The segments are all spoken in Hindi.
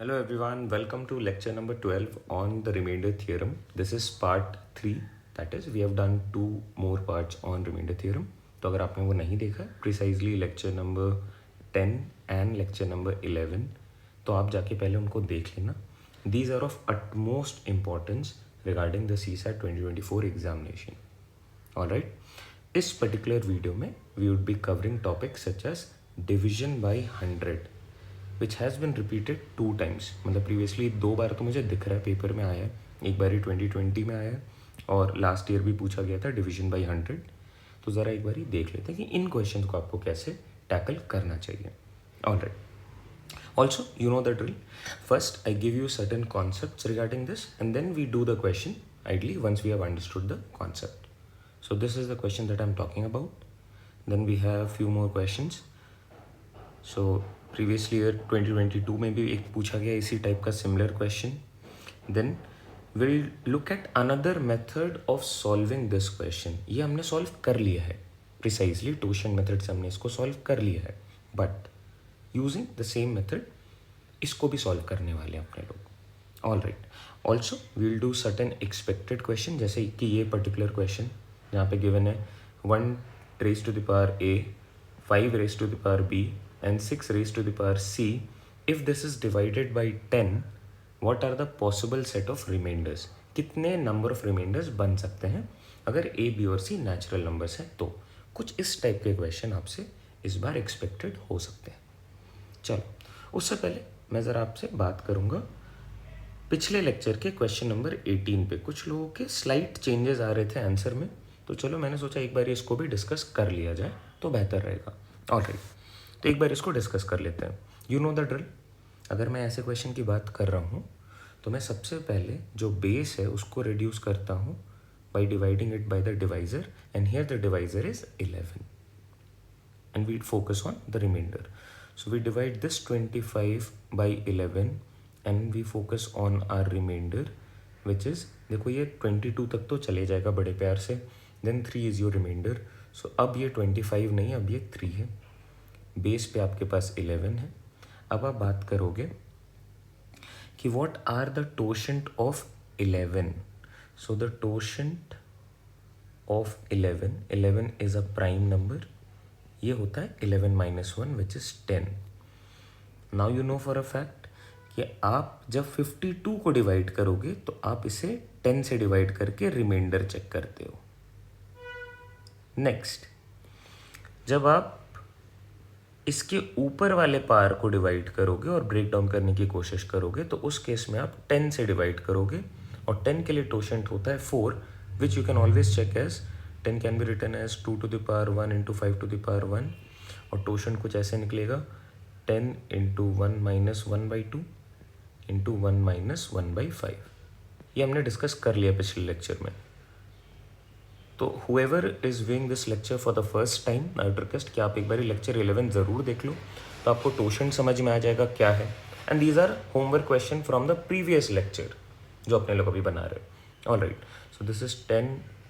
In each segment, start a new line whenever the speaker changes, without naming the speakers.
Hello everyone, welcome to lecture number 12 on the remainder theorem. This is part 3, that is we have done 2 more parts on remainder theorem. तो अगर आपने वो नहीं देखा precisely lecture number 10 and lecture number 11 तो आप जाके पहले उनको देख लेना. These are of utmost importance regarding the CSAT 2024 examination. Alright, इस particular video में we would be covering topics such as division by 100 which has been repeated 2 times. मतलब प्रीवियसली 2 बार तो मुझे दिख रहा है पेपर में आया है, एक बारी 2020 में आया है और लास्ट ईयर भी पूछा गया था डिवीजन बाई 100. तो ज़रा एक बारी देख लेते हैं कि इन क्वेश्चन को आपको कैसे टैकल करना चाहिए. Alright, also you know the drill. First I give you certain concepts regarding this and then we do the question ideally once we have understood the concept. So this is the question that I am talking about. Then we have few more questions. So previously year 2022 में भी एक पूछा गया इसी टाइप का similar question. Then will look at another method of solving this question. ये हमने सॉल्व कर लिया है प्रिसाइजली, टोशन मेथड से हमने इसको सॉल्व कर लिया है, but using the same method इसको भी सॉल्व करने वाले हैं अपने लोग. All right, also we'll do certain expected question, जैसे कि ये पर्टिकुलर क्वेश्चन जहाँ पे गिवन है 1 raised to the power a, 5 raised to the power b and 6 raised to the power c. If this is divided by 10, what are the possible set of remainders? कितने नंबर ऑफ रिमाइंडर्स बन सकते हैं अगर a, b और c नेचुरल नंबर्स हैं. तो कुछ इस टाइप के क्वेश्चन आपसे इस बार एक्सपेक्टेड हो सकते हैं. चलो, उससे पहले मैं ज़रा आपसे बात करूँगा पिछले लेक्चर के क्वेश्चन नंबर 18 पे. कुछ लोगों के स्लाइट चेंजेस आ रहे थे आंसर में, तो चलो मैंने सोचा एक बार इसको भी डिस्कस कर लिया जाए तो बेहतर रहेगा. ऑलराइट, तो एक बार इसको डिस्कस कर लेते हैं. You know the drill. अगर मैं ऐसे क्वेश्चन की बात कर रहा हूँ तो मैं सबसे पहले जो बेस है उसको रिड्यूस करता हूँ by dividing it by the divisor, and here the divisor is 11 and we focus on the remainder. So we divide this 25 by 11 and we focus on our remainder which is, देखो ये 22 तक तो चले जाएगा बड़े प्यार से. Then 3 is your reminder. So अब ये 25 नहीं, अब ये 3 है. बेस पे आपके पास 11 है. अब आप बात करोगे कि what are the totient of 11. So the totient of 11 is a prime number. ये होता है 11 - 1 which is 10. Now you know for a fact कि आप जब 52 को डिवाइड करोगे तो आप इसे 10 से डिवाइड करके रिमाइंडर चेक करते हो. नेक्स्ट, जब आप इसके ऊपर वाले पार को डिवाइड करोगे और ब्रेक डाउन करने की कोशिश करोगे तो उस केस में आप 10 से डिवाइड करोगे, और 10 के लिए टोशेंट होता है 4, which you can always check as 10 can be written as 2 to the power 1 into 5 to the power 1, और टोशेंट कुछ ऐसे निकलेगा 10 into 1 minus 1/2 into 1 minus 1/5. ये हमने डिस्कस कर लिया पिछले लेक्चर में. तो whoever is viewing this lecture for the first time, I would request कि आप एक बार लेक्चर 11 ज़रूर देख लो, तो आपको टोशेंट समझ में आ जाएगा क्या है. And these are homework question from the previous lecture जो अपने लोग अभी बना रहे हैं. All right, so this is 10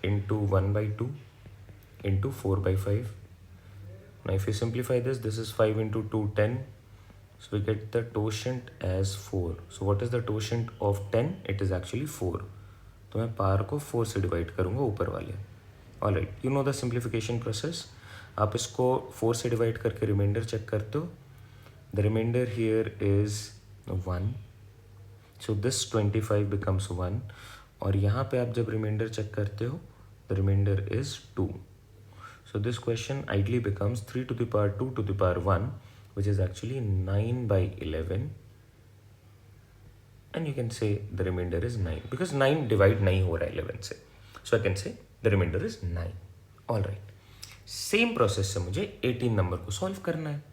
into 1/2 into 4/5. Now if you simplify this, this is 5 into 2, 10. So we get the totient as 4. So what is the totient of 10? It is actually 4. तो मैं पार को 4 से डिवाइड करूँगा ऊपर वाले. All right, you know the simplification process. आप इसको 4 से डिवाइड करके रिमाइंडर चेक करते हो. The remainder here is 1, so this 25 becomes 1, और यहाँ पे आप जब रिमाइंडर चेक करते हो the remainder is 2. So this question ideally becomes 3 to the power 2 to the power 1, which is actually 9/11, and you can say the remainder is 9 because 9 divide नहीं हो रहा है 11 से. So I can say the remainder is 9. All right. Same process से मुझे 18 नंबर को सॉल्व करना है.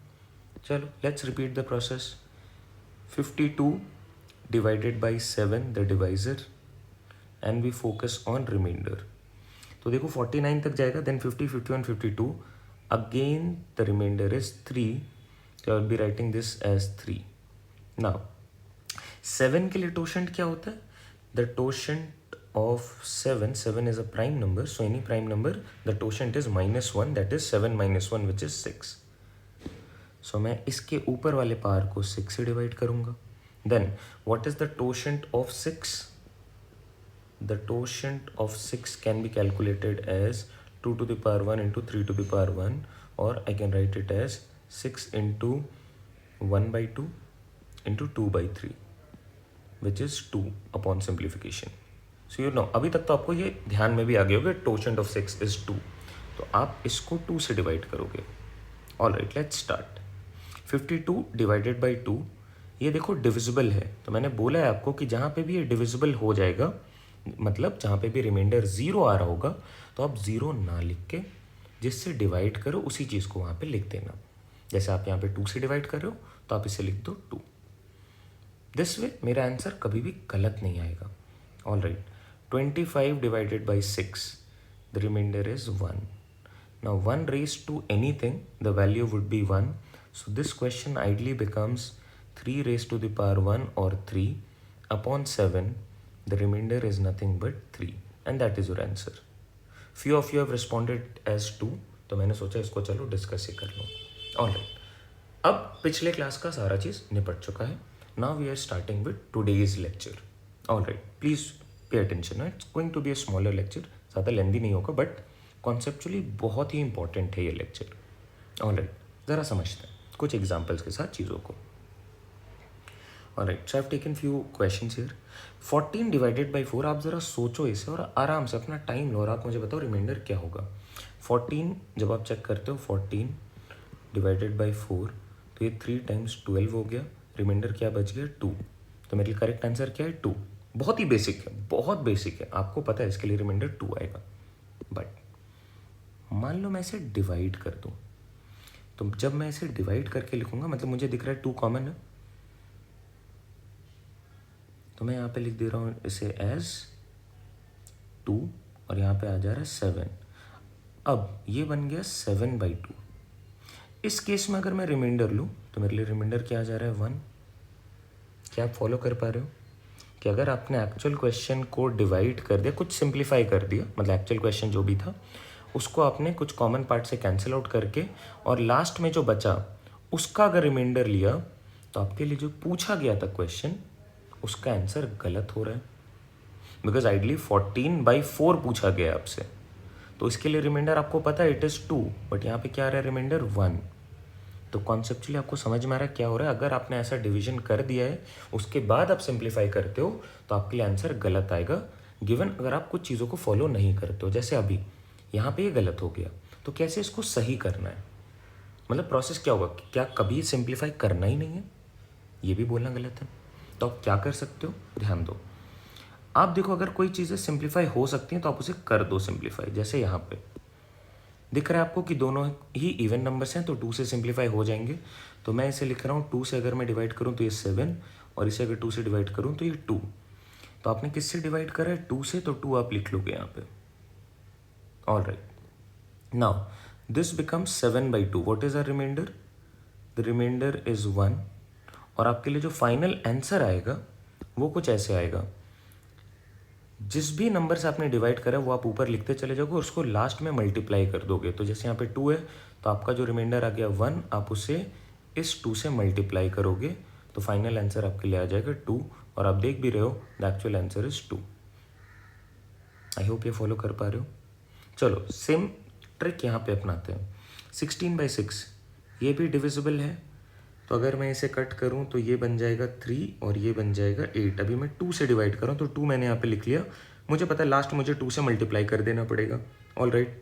चलो let's repeat the process. 52 divided by 7 the divisor, and we focus on remainder. तो देखो 49 तक जाएगा, then 50, 51, 52. Again the remainder is 3, so I will be writing this as 3. Now 7 के लिए टोशेंट क्या होता है? The totient of 7 is a prime number, so any prime number the totient is -1, that is 7 - 1 which is 6. So मैं इसके ऊपर वाले पार को 6 से डिवाइड करूँगा, then what is the totient of 6? The totient of 6 can be calculated as 2 to the power 1 into 3 to the power 1, or I can write it as 6 into 1 by 2 into 2 by 3, which is 2 upon simplification. So you know, अभी तक तो आपको ये ध्यान में भी आ गया होगा, टोशेंट ऑफ 6 is 2, तो आप इसको 2 से डिवाइड करोगे. All right, let's start. 52 divided by 2, ये देखो डिविजिबल है. तो मैंने बोला है आपको कि जहाँ पे भी ये डिविजिबल हो जाएगा, मतलब जहाँ पे भी रिमाइंडर 0 आ रहा होगा, तो आप 0 ना लिख के जिससे डिवाइड करो उसी चीज़ को वहाँ पे लिख देना. जैसे आप यहाँ पे 2 से डिवाइड कर रहे हो तो आप इसे लिख दो 2. दिस वे मेरा आंसर कभी भी गलत नहीं आएगा. All right, 25 divided by 6, the remainder is 1. Now 1 raised to anything, the value would be 1. So this question ideally becomes 3 raised to the power 1 or 3 upon 7. The remainder is nothing but 3. And that is your answer. Few of you have responded as 2. तो मैंने सोचा इसको चलो डिस्कस ही कर लो. Alright. अब पिछले क्लास का सारा चीज़ निपट चुका है. Now we are starting with today's lecture. Alright. Please pay attention. It's going to be a smaller lecture. ज़्यादा लेंदी नहीं होगा, बट कॉन्सेप्चुअली बहुत ही इंपॉर्टेंट है ये लेक्चर. ऑलराइट, ज़रा समझते हैं कुछ एग्जांपल्स के साथ चीज़ों को. Alright, so I have taken few questions here. 14 divided by 4, आप ज़रा सोचो इसे और आराम से अपना टाइम लो और आप मुझे बताओ रिमाइंडर क्या होगा. 14 जब आप चेक करते हो 14 डिवाइडेड बाई 4, तो ये 3 टाइम्स 12 हो गया. रिमाइंडर क्या बच गया 2. तो मेरे लिए करेक्ट आंसर क्या है 2. बहुत ही बेसिक है, बहुत बेसिक है, आपको पता है इसके लिए रिमाइंडर 2 आएगा. बट मान लो मैं इसे डिवाइड कर दूं, तो जब मैं इसे डिवाइड करके लिखूंगा, मतलब मुझे दिख रहा है 2 कॉमन है, तो मैं यहाँ पे लिख दे रहा हूँ इसे एज 2 और यहाँ पे आ जा रहा है 7. अब ये बन गया 7/2. इस केस में अगर मैं रिमाइंडर लूँ तो मेरे लिए रिमाइंडर क्या आ जा रहा है 1. क्या आप फॉलो कर पा रहे हो कि अगर आपने एक्चुअल क्वेश्चन को डिवाइड कर दिया, कुछ सिंप्लीफाई कर दिया, मतलब एक्चुअल क्वेश्चन जो भी था उसको आपने कुछ कॉमन पार्ट से कैंसिल आउट करके और लास्ट में जो बचा उसका अगर रिमाइंडर लिया, तो आपके लिए जो पूछा गया था क्वेश्चन उसका आंसर गलत हो रहा है. बिकॉज आइडली 14/4 पूछा गया आपसे, तो इसके लिए रिमाइंडर आपको पता है इट इज़ 2, बट यहाँ पे क्या आ रहा है रिमाइंडर 1. तो कॉन्सेप्चुअली आपको समझ में आ रहा है क्या हो रहा है. अगर आपने ऐसा डिवीजन कर दिया है उसके बाद आप सिंप्लीफाई करते हो तो आपके लिए आंसर गलत आएगा, गिवन अगर आप कुछ चीज़ों को फॉलो नहीं करते हो. जैसे अभी यहाँ पे ये गलत हो गया, तो कैसे इसको सही करना है, मतलब प्रोसेस क्या होगा. क्या कभी सिंप्लीफाई करना ही नहीं है, ये भी बोलना गलत है. तो आप क्या कर सकते हो, ध्यान दो. आप देखो अगर कोई चीज़ें सिंप्लीफाई हो सकती हैं तो आप उसे कर दो सिंप्लीफाई. जैसे यहाँ पे दिख रहा है आपको कि दोनों ही इवन नंबर्स हैं, तो 2 से सिंप्लीफाई हो जाएंगे. तो मैं इसे लिख रहा हूँ 2 से अगर मैं डिवाइड करूँ तो ये 7, और इसे अगर 2 से डिवाइड करूँ तो ये 2. तो आपने किससे डिवाइड करा है 2 से, तो 2 आप लिख लोगे यहाँ पे. All right, now this becomes 7/2. what is our remainder? The remainder is 1. और आपके लिए जो फाइनल आंसर आएगा वो कुछ ऐसे आएगा. जिस भी नंबर से आपने डिवाइड करा वो आप ऊपर लिखते चले जाओगे और उसको लास्ट में मल्टीप्लाई कर दोगे. तो जैसे यहाँ पे 2 है तो आपका जो रिमाइंडर आ गया 1, आप उसे इस 2 से मल्टीप्लाई करोगे तो फाइनल आंसर आपके लिए आ जाएगा 2. और आप देख भी रहे हो the actual answer is 2. I hope ये फॉलो कर पा रहे हो. चलो सेम ट्रिक यहाँ पे अपनाते हैं. 16/6 ये भी डिविजिबल है, तो अगर मैं इसे कट करूँ तो ये बन जाएगा 3 और ये बन जाएगा 8. अभी मैं 2 से डिवाइड कर रहा हूँ तो 2 मैंने यहाँ पे लिख लिया. मुझे पता है लास्ट मुझे 2 से मल्टीप्लाई कर देना पड़ेगा. All right,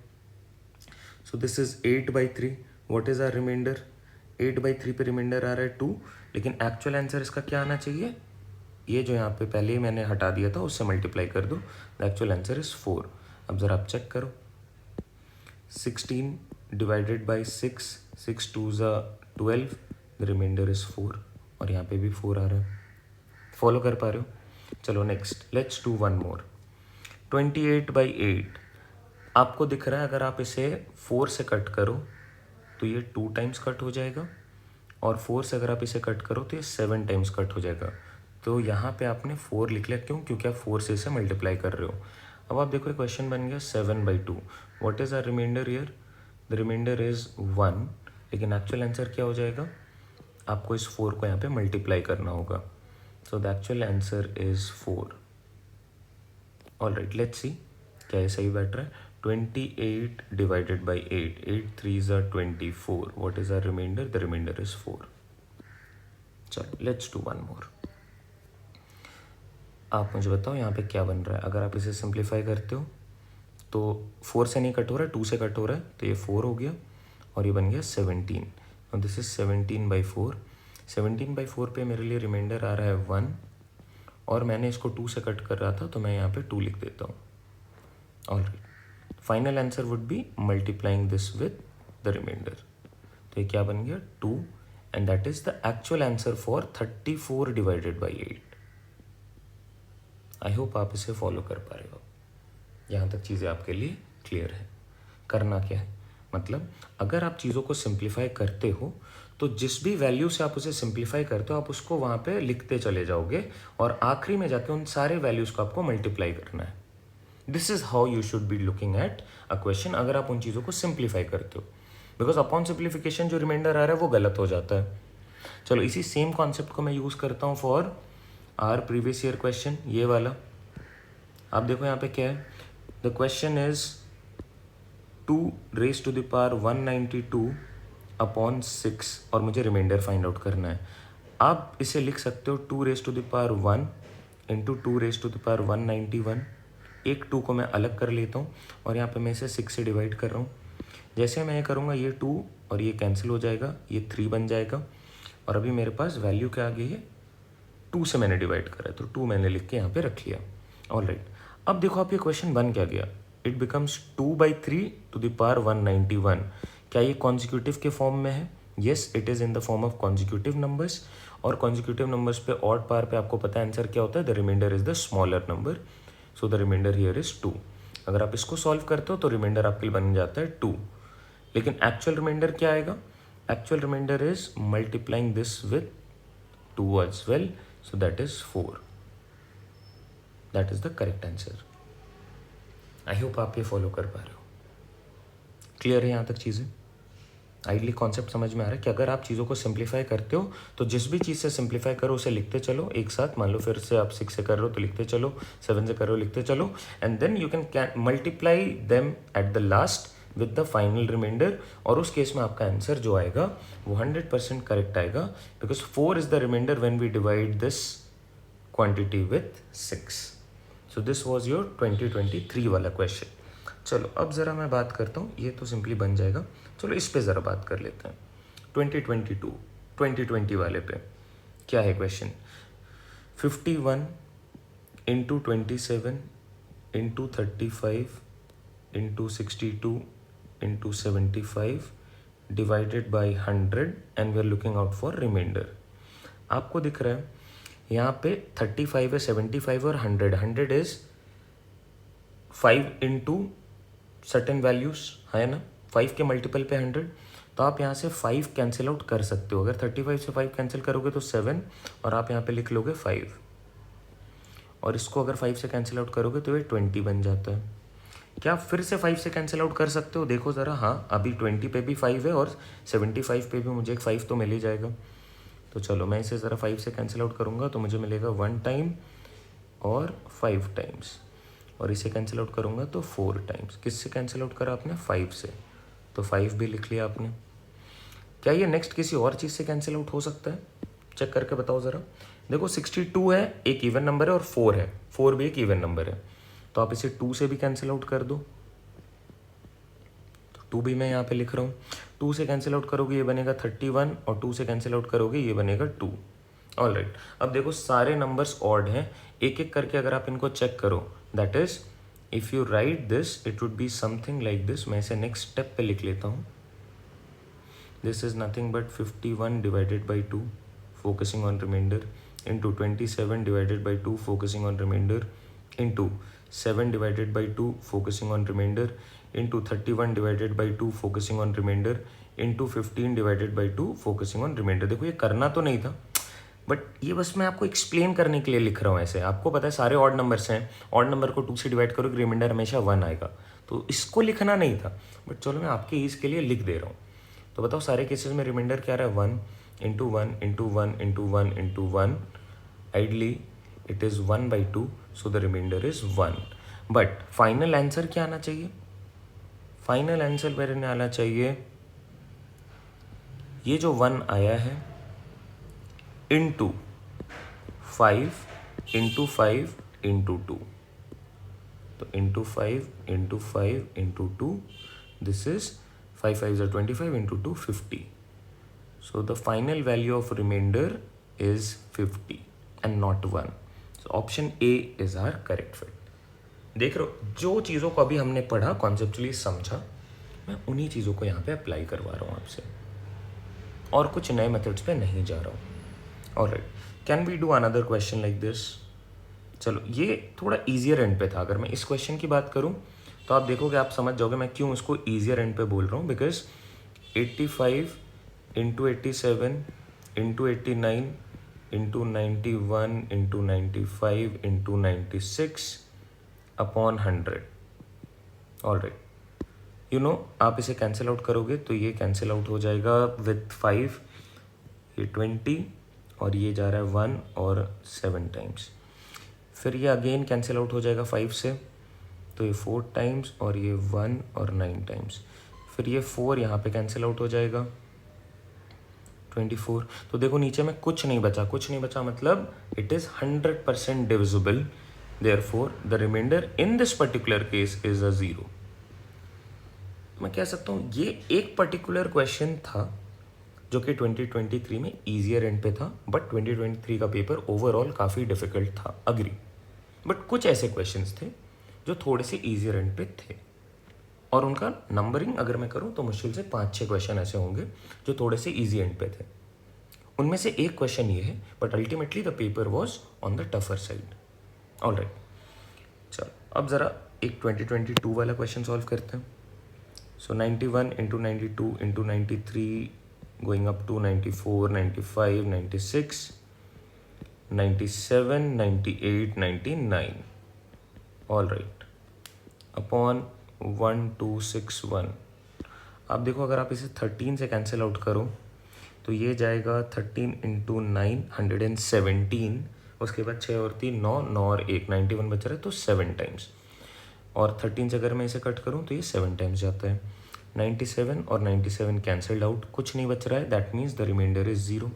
so this is 8/3. What is our remainder? 8/3 पे रिमाइंडर आ रहा है 2, लेकिन एक्चुअल आंसर इसका क्या आना चाहिए, ये जो यहाँ पे पहले ही मैंने हटा दिया था उससे मल्टीप्लाई कर दो. The actual answer is 4. अब ज़रा आप चेक करो. 16 divided by 6, 6 2s are 12, the remainder is 4. और यहाँ पे भी 4 आ रहा है. फॉलो कर पा रहे हो. चलो next, let's do one more. 28/8 आपको दिख रहा है, अगर आप इसे 4 से कट करो तो ये 2 टाइम्स कट हो जाएगा, और 4 से अगर आप इसे कट करो तो ये 7 टाइम्स कट हो जाएगा. तो यहाँ पे आपने 4 लिख लिया, क्यों? क्योंकि आप 4 से इसे मल्टीप्लाई कर रहे हो. अब आप देखो क्वेश्चन बन गया 7/2. What is our remainder here? The remainder is 1, लेकिन एक्चुअल आंसर क्या हो जाएगा, आपको इस 4 को यहाँ पे मल्टीप्लाई करना होगा. So the actual answer is 4. Alright, let's see क्या ये सही बैठ रहा है. 28 divided by 8. 8 3s are 24. What is our remainder? The remainder is 4. चलो let's do one more. आप मुझे बताओ यहाँ पे क्या बन रहा है. अगर आप इसे सिंप्लीफाई करते हो तो 4 से नहीं कट हो रहा है, 2 से कट हो रहा है, तो ये 4 हो गया और ये बन गया 17. और दिस इज 17/4. 17/4 पे मेरे लिए रिमाइंडर आ रहा है 1 और मैंने इसको 2 से कट कर रहा था तो मैं यहाँ पे 2 लिख देता हूँ. Alright, final answer would be multiplying this with the remainder. तो ये क्या बन गया 2 and that is the actual answer for 34 divided by 8. I hope आप इसे फॉलो कर पा रहे हो. यहाँ तक चीज़ें आपके लिए क्लियर है. करना क्या है, मतलब अगर आप चीज़ों को सिंप्लीफाई करते हो तो जिस भी वैल्यू से आप उसे सिंप्लीफाई करते हो आप उसको वहाँ पे लिखते चले जाओगे और आखिरी में जाके उन सारे वैल्यूज़ को आपको मल्टीप्लाई करना है. This is how you should be looking at a question अगर आप उन चीज़ों को सिंप्लीफाई करते हो. बिकॉज अपॉन सिंप्लीफिकेशन जो रिमाइंडर आ रहा है वो गलत हो जाता है. चलो इसी सेम कॉन्सेप्ट को मैं यूज़ करता हूँ for our previous year question. ये वाला आप देखो यहाँ पे क्या है. The question is 2 raised to the power 192 upon 6 और मुझे रिमाइंडर फाइंड आउट करना है. आप इसे लिख सकते हो 2 raised to the power 1 into 2 raised to the power 191. एक 2 को मैं अलग कर लेता हूँ और यहाँ पे मैं इसे 6 से डिवाइड कर रहा हूँ. जैसे मैं ये करूँगा ये 2 और ये कैंसिल हो जाएगा, ये 3 बन जाएगा और अभी मेरे पास वैल्यू क्या आ गई है 2 से मैंने डिवाइड करा है तो 2 मैंने लिख के यहाँ पे रख लिया. ऑलराइट, अब देखो आप ये क्वेश्चन बन क्या गया. It becomes 2/3 to the power 191. क्या ये कॉन्जिक्यूटिव के फॉर्म में है? Yes, it is in the form of consecutive numbers. और कॉन्जिक्यूटिव नंबर्स पे ऑड पावर पे आपको पता है आंसर क्या होता है, the remainder is the smaller number. So the remainder here is 2. अगर आप इसको सॉल्व करते हो तो रिमाइंडर आपके लिए बन जाता है 2. लेकिन एक्चुअल रिमाइंडर क्या आएगा? Actual remainder is multiplying this with 2 as well. So that is 4. That is the correct answer. I hope आप ये फॉलो कर पा रहे हो. क्लियर है यहाँ तक चीज़ें? आइडली कॉन्सेप्ट समझ में आ रहा है कि अगर आप चीज़ों को सिंप्लीफाई करते हो तो जिस भी चीज़ से सिंप्लीफाई करो उसे लिखते चलो एक साथ. मान लो फिर से आप 6 से कर रहे हो तो लिखते चलो, 7 से कर रहे हो लिखते चलो and then you can multiply them at the last with the final remainder. और उस केस में आपका आंसर जो आएगा वो 100% करेक्ट आएगा because 4 is the remainder when we divide this quantity with 6. So this was your 2023 वाला क्वेश्चन. चलो अब ज़रा मैं बात करता हूँ, ये तो सिंपली बन जाएगा. चलो इस पे ज़रा बात कर लेते हैं. 2020 वाले पे क्या है question. 51 into 27 into 35 into 62 into 75 divided by 100 and we are looking out for remainder. आपको दिख रहा है यहाँ पे 35 है, 75 और 100. 100 इज 5 इंटू सर्टेन वैल्यूज है ना, 5 के मल्टीपल पे 100. तो आप यहाँ से 5 कैंसिल आउट कर सकते हो. अगर 35 से 5 कैंसिल करोगे तो 7 और आप यहाँ पे लिख लोगे 5 और इसको अगर 5 से कैंसिल आउट करोगे तो ये 20 बन जाता है. क्या आप फिर से 5 से कैंसिल आउट कर सकते हो? देखो ज़रा. हाँ, अभी 20 पे भी 5 है और 75 पे भी मुझे एक 5 तो मिल ही जाएगा. तो चलो मैं इसे ज़रा 5 से कैंसिल आउट करूँगा तो मुझे मिलेगा 1 टाइम और 5 टाइम्स और इसे कैंसिल आउट करूँगा तो 4 टाइम्स. किससे कैंसिल आउट करा आपने? 5 से. तो 5 भी लिख लिया आपने. क्या ये नेक्स्ट किसी और चीज़ से कैंसिल आउट हो सकता है? चेक करके बताओ ज़रा. देखो 62 है, एक इवन नंबर है और 4 है. 4 भी एक इवन नंबर है तो आप इसे 2 से भी कैंसिल आउट कर दो. तो 2 भी मैं यहाँ पे लिख रहा हूँ. 2 से कैंसिल आउट करोगे ये बनेगा 31 और 2 से कैंसिल आउट करोगे ये बनेगा 2. ऑलराइट, अब देखो सारे नंबर्स ऑड हैं. एक एक करके अगर आप इनको चेक करो that is if you write this it would be something like this. मैं इसे नेक्स्ट स्टेप पे लिख लेता हूँ. This is nothing but 51 divided by 2 focusing on remainder into 27 divided by 2 focusing on remainder into 7 divided by 2 focusing on remainder into 31 divided by 2 focusing on remainder into 15 divided by 2 focusing on remainder. देखो ये करना तो नहीं था बट ये बस मैं आपको एक्सप्लेन करने के लिए लिख रहा हूँ. ऐसे आपको पता है सारे ऑड नंबर्स हैं, ऑड नंबर को 2 से डिवाइड करोगे रिमाइंडर हमेशा 1 आएगा. तो इसको लिखना नहीं था बट चलो मैं आपके ईज के लिए लिख दे रहा हूँ. तो बताओ सारे केसेस में रिमाइंडर क्या रहा है 1 into 1 into 1 into 1 into 1 ideally it is 1/2, so the remainder is 1. But final answer क्या आना चाहिए? फाइनल आंसर मेरे आना चाहिए ये जो 1 आया है इंटू 5 इंटू 5 इंटू 2. तो into 5 into 5 into 2, this is 5 5 is 25 into 2 50. So the final value of remainder is 50 and not 1. So option A is our correct fit. देख रहे हो, जो चीज़ों को अभी हमने पढ़ा, कॉन्सेप्चुअली समझा, मैं उन्हीं चीज़ों को यहाँ पे अप्लाई करवा रहा हूँ आपसे, और कुछ नए मेथड्स पे नहीं जा रहा हूँ. Alright, can we do another question like this? चलो, ये थोड़ा ईजियर एंड पे था. अगर मैं इस क्वेश्चन की बात करूँ तो आप देखोगे, आप समझ जाओगे मैं क्यों उसको ईजियर एंड पे बोल रहा हूँ. Because 85 into 87 into 89 into 91 into 95 into 96 upon 100. Alright, you know, आप इसे कैंसिल आउट करोगे तो ये कैंसिल आउट हो जाएगा विथ 5, ये 20, और ये जा रहा है 1 और 7 टाइम्स. फिर ये अगेन कैंसिल आउट हो जाएगा 5 से, तो ये 4 टाइम्स, और ये 1 और 9 टाइम्स. फिर ये 4 यहाँ पे कैंसिल आउट हो जाएगा, 24. तो देखो नीचे में कुछ नहीं बचा. कुछ नहीं बचा मतलब it is 100% divisible. Therefore the remainder in this particular case is a 0. मैं कह सकता हूँ ये एक पर्टिकुलर क्वेश्चन था जो कि 2023 में ईजियर एंड पे था, बट 2023 का पेपर ओवरऑल काफ़ी डिफिकल्ट था, अग्री. बट कुछ ऐसे क्वेश्चंस थे जो थोड़े से ईजियर एंड पे थे, और उनका नंबरिंग अगर मैं करूँ तो मुश्किल से 5-6 क्वेश्चन ऐसे होंगे जो थोड़े से ईजी एंड पे थे. उनमें से एक क्वेश्चन ये है, but ultimately the paper was on the tougher side. Alright, चलो अब ज़रा एक 2022 वाला क्वेश्चन सॉल्व करते हैं. So 91 into 92 into 93 going up to 94, 95, 96, 97, 98, 99. All right. Upon 1261. आप देखो, अगर आप इसे 13 से कैंसिल आउट करो तो ये जाएगा 13 इंटू 9 117. उसके बाद 6 और 3 9, 9 और 1 91 बच रहा है, तो 7 टाइम्स. और 13 से अगर मैं इसे कट करूं तो ये 7 टाइम्स जाता है. 97 और 97 कैंसल्ड आउट, कुछ नहीं बच रहा है. That means the remainder is 0.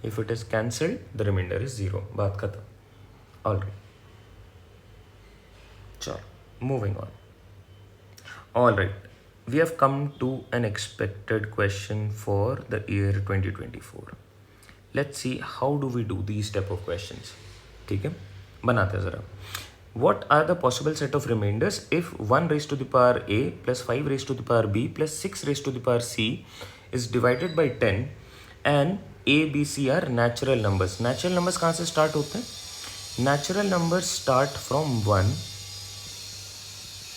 If it is cancelled the remainder is 0. बात खत्म. ऑलराइट, चलो moving on. Alright, we have come to an expected question for the year 2024. Let's see how do we do these type of questions. ठीक है, बनाते हैं ज़रा. What are the possible set of remainders if 1 raised to the power a plus 5 raised to the power b plus 6 raised to the power c is divided by 10 and a, b, c are natural numbers? Natural numbers कहाँ से start होते हैं? Natural numbers start from 1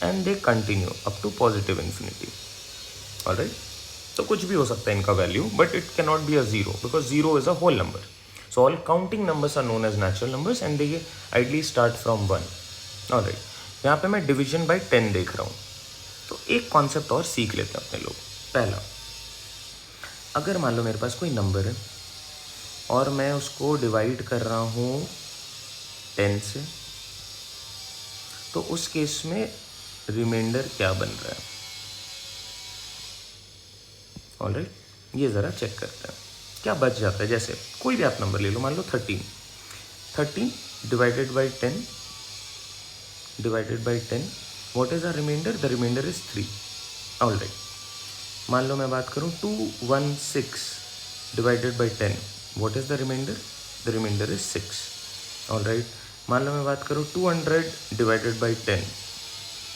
and they continue up to positive infinity. Alright? तो कुछ भी हो सकता है इनका value, but it cannot be a 0 because 0 is a whole number. So all counting numbers are known as natural numbers and they ideally start from 1. Alright, यहाँ पे मैं डिवीजन बाय 10 देख रहा हूँ, तो एक कॉन्सेप्ट और सीख लेते हैं अपने लोग. पहला, अगर मान लो मेरे पास कोई नंबर है और मैं उसको डिवाइड कर रहा हूँ 10 से, तो उस केस में रिमाइंडर क्या बन रहा है? ऑलराइट, ये ज़रा चेक करते हैं क्या बच जाता है. जैसे कोई भी आप नंबर ले लो, मान लो 13 divided by 10 divided by 10, what is the remainder? The remainder is 3. All right, मान लो मैं बात करूँ 216 divided by 10, what is the remainder? The remainder is 6. All right, मान लो मैं बात करूँ 200 divided by 10,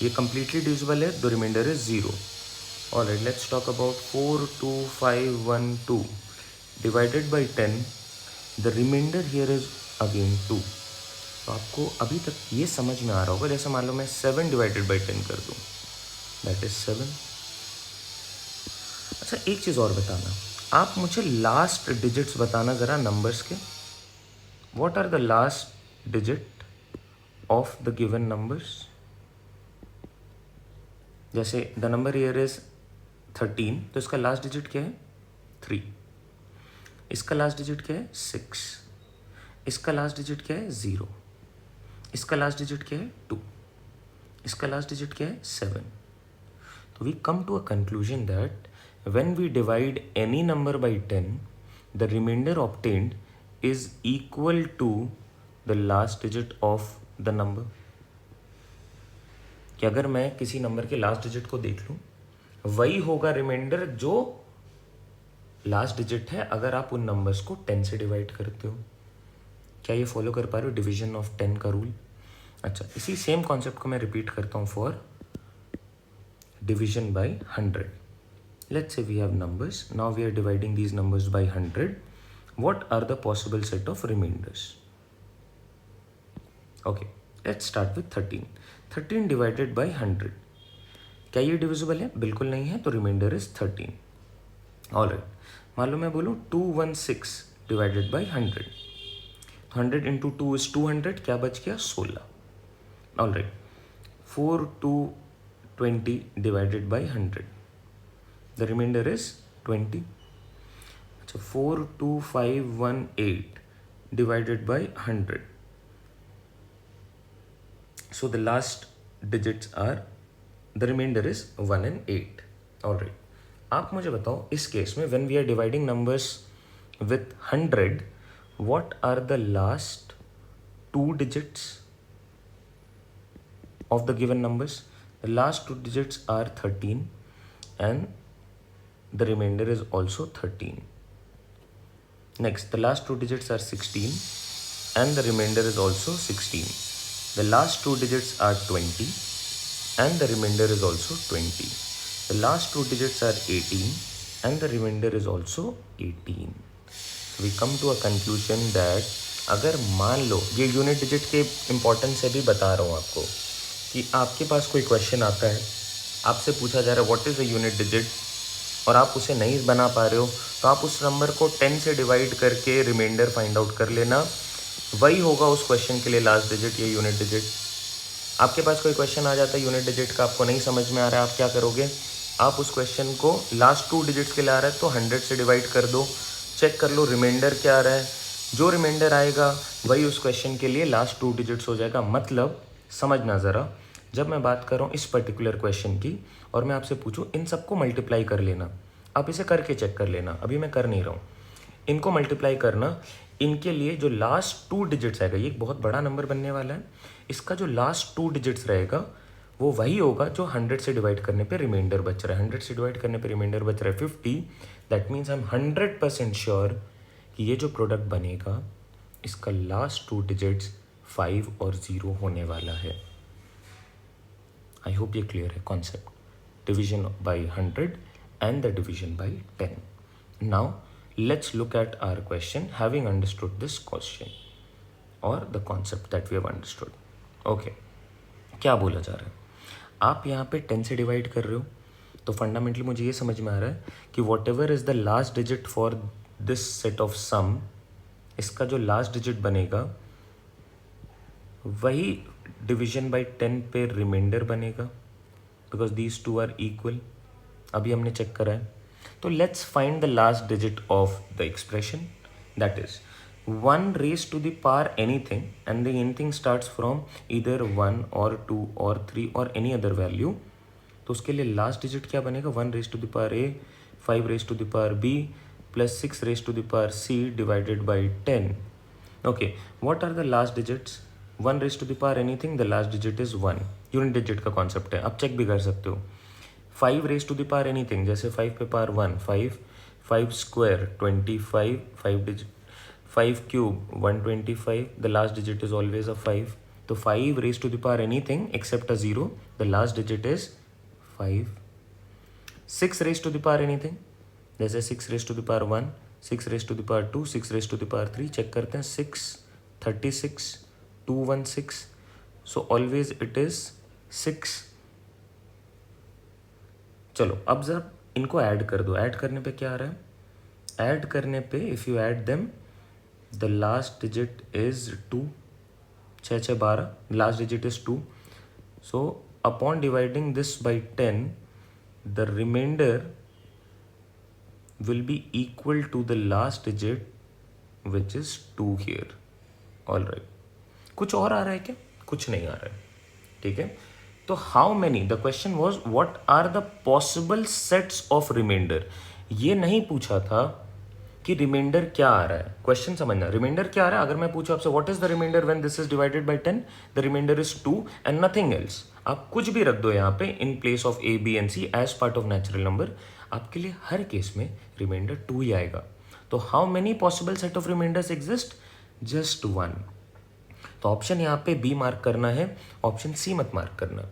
ये completely divisible है, the remainder is 0. All right, let's talk about 42512 divided by 10, the remainder here is again 2. तो आपको अभी तक ये समझ में आ रहा होगा. जैसे मान लो मैं 7 डिवाइडेड बाई 10 कर दूँ, दैट इज 7. अच्छा, एक चीज़ और बताना, आप मुझे लास्ट डिजिट्स बताना ज़रा नंबर्स के. What are the last digit of the given numbers? जैसे द नंबर हियर इज 13, तो इसका लास्ट डिजिट क्या है? 3. इसका लास्ट डिजिट क्या है 6, इसका लास्ट डिजिट क्या है 0, इसका लास्ट डिजिट क्या है 2, इसका लास्ट डिजिट क्या है 7. तो we come to a conclusion that when we divide any number by 10 the remainder obtained is equal to the last digit of the number. कि अगर मैं किसी नंबर के लास्ट डिजिट को देख लूँ वही होगा रिमाइंडर जो लास्ट डिजिट है अगर आप उन नंबर्स को 10 से डिवाइड करते हो. क्या ये फॉलो कर पा रहे हो डिवीजन ऑफ 10 का रूल? अच्छा, इसी सेम कॉन्सेप्ट को मैं रिपीट करता हूँ for division by 100. Let's say we have numbers, now we are dividing these numbers by 100. What are the possible set of remainders? Okay, let's start with 13. 13 divided by 100, क्या ये डिविजिबल है? बिल्कुल नहीं है, तो रिमाइंडर इज 13. ऑलराइट, मान लो मैं बोलूँ 216 डिवाइडेड बाई 100, 100 इंटू 2 इज 200, क्या बच गया 16. Alright, 4220 divided by 100, the remainder is 20. अच्छा, 42518 divided by 100, so the last digits are, the remainder is 1 and 8. Alright, आप मुझे बताओ इस केस में when we are dividing numbers with 100 what are the last 2 digits of the given numbers? The last 2 digits are 13 and the remainder is also 13. Next, the last 2 digits are 16 and the remainder is also 16. The last 2 digits are 20 and the remainder is also 20. The last 2 digits are 18 and the remainder is also 18. So we come to a conclusion that अगर मान लो, ये यूनिट डिजिट के इम्पोर्टेंस से भी बता रहा हूँ आपको, कि आपके पास कोई क्वेश्चन आता है, आपसे पूछा जा रहा है what is the unit digit, और आप उसे नहीं बना पा रहे हो, तो आप उस नंबर को 10 से डिवाइड करके रिमाइंडर फाइंड आउट कर लेना, वही होगा उस क्वेश्चन के लिए लास्ट डिजिट या यूनिट डिजिट. आपके पास कोई क्वेश्चन आ जाता है यूनिट डिजिट का, आपको नहीं समझ में आ रहा है, आप क्या करोगे? आप उस क्वेश्चन को लास्ट 2 डिजिट्स के लिए आ रहा है तो 100 से डिवाइड कर दो, चेक कर लो रिमाइंडर क्या आ रहा है, जो रिमाइंडर आएगा वही उस क्वेश्चन के लिए लास्ट 2 डिजिट्स हो जाएगा. मतलब समझना ज़रा, जब मैं बात कर रहा हूँ इस पर्टिकुलर क्वेश्चन की और मैं आपसे पूछूँ इन सबको मल्टीप्लाई कर लेना, आप इसे करके चेक कर लेना, अभी मैं कर नहीं रहा हूँ, इनको मल्टीप्लाई करना, इनके लिए जो लास्ट 2 डिजिट्स आएगा, ये एक बहुत बड़ा नंबर बनने वाला है, इसका जो लास्ट 2 डिजिट्स रहेगा वो वही होगा जो 100 से डिवाइड करने पे रिमाइंडर बच रहा है. 100 से डिवाइड करने पे रिमाइंडर बच रहा है 50. That means I am 100% sure कि ये जो प्रोडक्ट बनेगा इसका लास्ट 2 डिजिट्स 5 और 0 होने वाला है. आई होप ये क्लियर है concept, division by 100 and the division by 10. Now let's look at our question having understood this question or the concept that we have understood. Okay, क्या बोला जा रहा है? आप यहाँ पे 10 से डिवाइड कर रहे हो तो फंडामेंटली मुझे ये समझ में आ रहा है कि whatever is the last digit for this set of sum, इसका जो लास्ट डिजिट बनेगा वही डिवीजन बाई 10 पे रिमाइंडर बनेगा, because these two are equal. अभी हमने चेक करा है. तो let's find the last digit of the expression, that is 1 raised to the power anything and the anything starts from either 1 or 2 or 3 or any other value. तो उसके लिए लास्ट डिजिट क्या बनेगा? 1 raised to the power a, 5 raised to the power b plus 6 raised to the power c divided by 10. Okay, what are the last digits? 1 raised to the power anything, the last digit is 1. Unit digit का कॉन्सेप्ट है, आप चेक भी कर सकते हो. 5 raised to the power anything, जैसे 5 पे power 1, 5, 5 square 25, 5 digit, 5 cube 125, the last digit is always a 5. तो 5 raised to the power anything except a 0, the last digit is 5. 6 raised to the power anything, जैसे 6 raised to the power 1, 6 raised to the power 2, 6 raised to the power 3, check करते हैं 6, 36, 216, so always it is 6. चलो अब जरा इनको ऐड कर दो. ऐड करने पे क्या आ रहा है? ऐड करने पे if you add them the last digit is 2, 6 6 12, last digit is 2. So upon dividing this by 10 the remainder will be equal to the last digit which is 2 here. All right. कुछ और आ रहा है क्या? कुछ नहीं आ रहा है. ठीक है. तो how many, the question was what are the possible sets of remainder. ये नहीं पूछा था कि रिमाइंडर क्या आ रहा है. क्वेश्चन समझना, रिमाइंडर क्या आ रहा है. अगर मैं पूछूं आपसे what is the remainder when this is divided by 10, the remainder is 2 and nothing else. आप कुछ भी रख दो यहाँ पे in place of A B and C as part of natural number, आपके लिए हर केस में रिमाइंडर 2 ही आएगा. तो how many possible set of remainders exist? Just 1. तो ऑप्शन यहाँ पे बी मार्क करना है, ऑप्शन सी मत मार्क करना.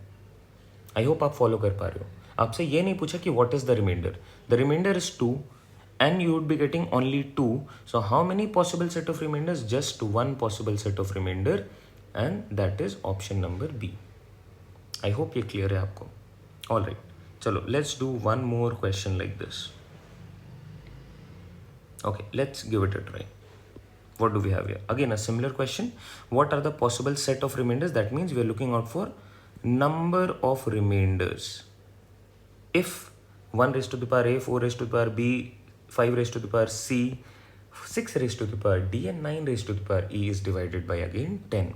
आई होप आप फॉलो कर पा रहे हो. आपसे ये नहीं पूछा कि what is the remainder. The remainder is 2 and you would be getting only 2. So how many possible set of remainders? Just one possible set of remainder, and that is option number B. I hope ये clear है आपको. All right. चलो let's do one more question like this. Okay, let's give it a try. What do we have here? Again, a similar question. What are the possible set of remainders? That means we are looking out for number of remainders. If 1 raised to the power a, 4 raised to the power b, 5 raised to the power c, 6 raised to the power d and 9 raised to the power e is divided by again 10.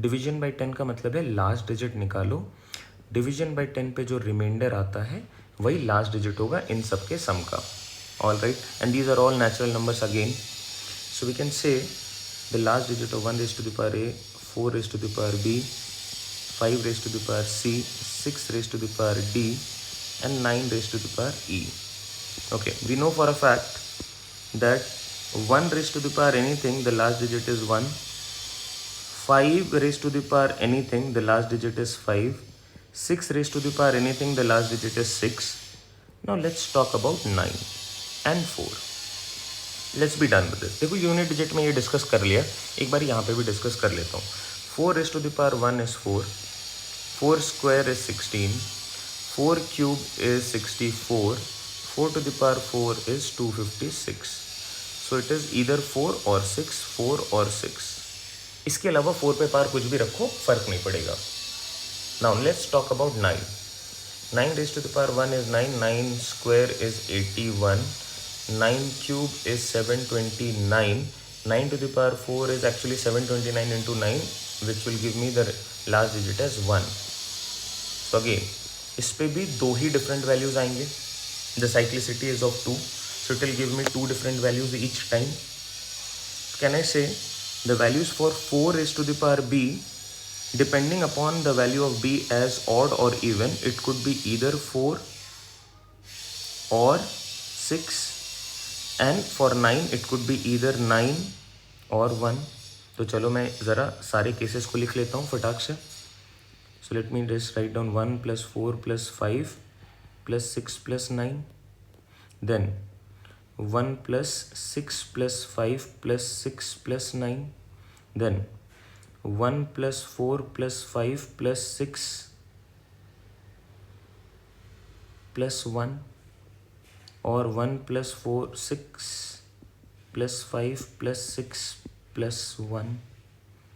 Division bye 10 का मतलब है लास्ट डिजिट निकालो. डिवीजन बाय 10 पे जो रिमाइंडर आता है वही लास्ट डिजिट होगा इन सब के सम का. All right. And these are all natural numbers again. So we can say the last digit of 1 raised to the power a, 4 raised to the power b, 5 raised to the power c, 6 raised to the power d and 9 raised to the power e. Okay, we know for a fact that 1 raised to the power anything, the last digit is 1. 5 raised to the power anything, the last digit is 5. 6 raised to the power anything, the last digit is 6. Now let's talk about 9 and 4. Let's be done with this. देखो यूनिट डिजिट में ये डिस्कस कर लिया, एक बार यहाँ पे भी डिस्कस कर लेता हूँ. 4 raised to the power 1 is 4. 4 square is 16. 4 cube is 64. 4 to the power 4 is 256. So it is either 4 or 6, 4 or 6. इसके अलावा 4 पे पावर कुछ भी रखो फर्क नहीं पड़ेगा. Now let's talk about 9. 9 raised to the power 1 is 9. 9 square is 81. 9 cube is 729. 9 to the power 4 is actually 729 into 9, which will give me the last digit as 1. So again, इस पे भी दो ही different values आएंगे. The cyclicity is of 2, so it will give me 2 different values each time. Can I say the values for 4 raised to the power b, depending upon the value of b as odd or even, it could be either 4 or 6, and for 9 it could be either 9 or 1. तो चलो मैं ज़रा सारे केसेस को लिख लेता हूँ फटाक से. So let me just write down 1 plus 4 plus 5 plus 6 plus 9, then 1 plus 6 plus 5 plus 6 plus 9, then 1 plus 4 plus 5 plus 6 plus 1, or 1 plus 4 6 plus 5 plus 6 plus 1.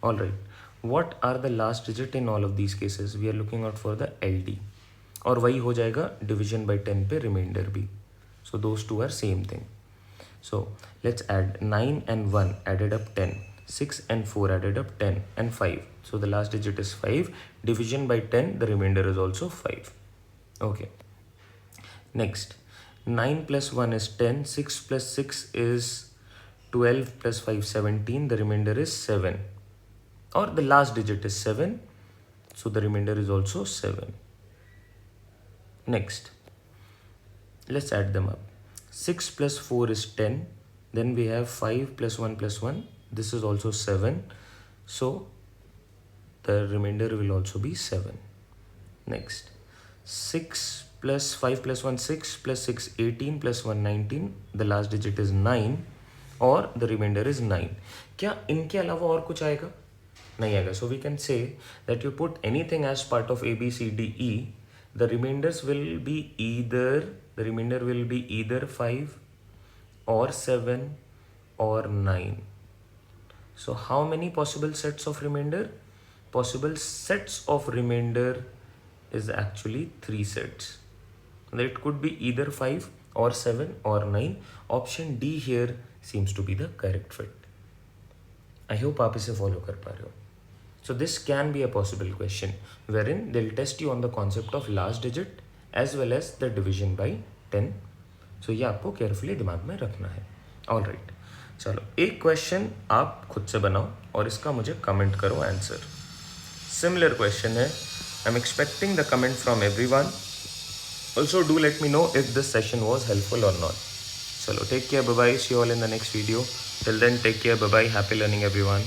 All right. What are the last digit in all of these cases? We are looking out for the LD. और वही हो जाएगा डिविजन बाय 10 पे रिमाइंडर भी. So those two are same thing. So let's add 9 and 1 added up 10. 6 and 4 added up 10 and 5. So the last digit is 5. Division by 10, the remainder is also 5. Okay. Next, 9 plus 1 is 10. 6 plus 6 is 12 plus 5 17. The remainder is 7. Or the last digit is 7. So the remainder is also 7. Next, let's add them up. 6 plus 4 is 10. Then we have 5 plus 1 plus 1. This is also 7. So the remainder will also be 7. Next, 6 plus 5 plus 1 6 plus 6 18 plus 1 19. The last digit is 9, or the remainder is 9. क्या इनके अलावा और कुछ आएगा? नहीं आएगा. So we can say that you put anything as part of A, B, C, D, E, the remainders will be either 5 or 7 or 9. So how many possible sets of remainder? Possible sets of remainder is actually 3 sets. It could be either 5 or 7 or 9. Option D here seems to be the correct fit. I hope आप इसे follow कर पा रहे हो. So this can be a possible question wherein they'll test you on the concept of last digit as well as the division by 10. So ये आपको carefully दिमाग में रखना है. All right. चलो एक क्वेश्चन आप खुद से बनाओ और इसका मुझे कमेंट करो आंसर. सिमिलर क्वेश्चन है. I am expecting the comment from everyone. Also do let me know if this session was helpful और नॉट. चलो take care, bye bye, see you all in the next video. Till then take care, bye bye, happy learning everyone.